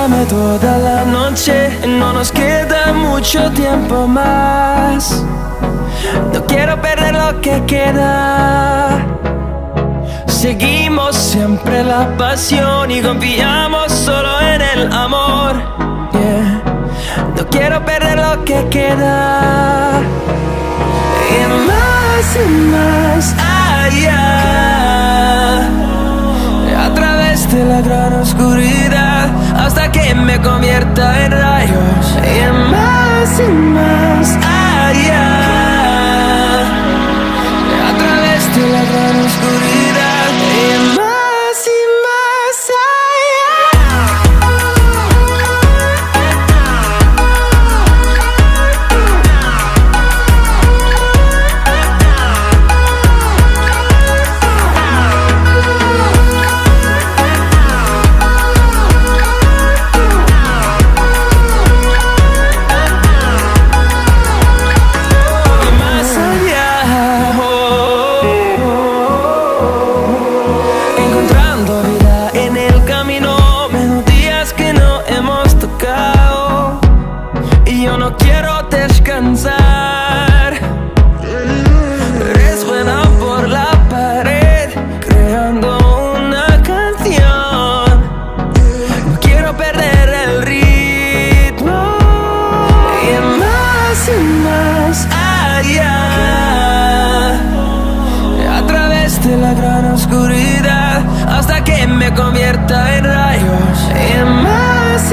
Dame toda la noche, no nos queda mucho tiempo más. No quiero perder lo que queda. Seguimos siempre la pasión y confiamos solo en el amor. Yeah. No quiero perder lo que queda. Y más allá, a través de la gran oscuridad, hasta que me convierta en rayos. Y más allá, a través de la gran oscuridad. Y más descansar. Resuena por la pared, creando una canción. No quiero perder el ritmo. Y más allá, a través de la gran oscuridad, hasta que me convierta en rayos. Y más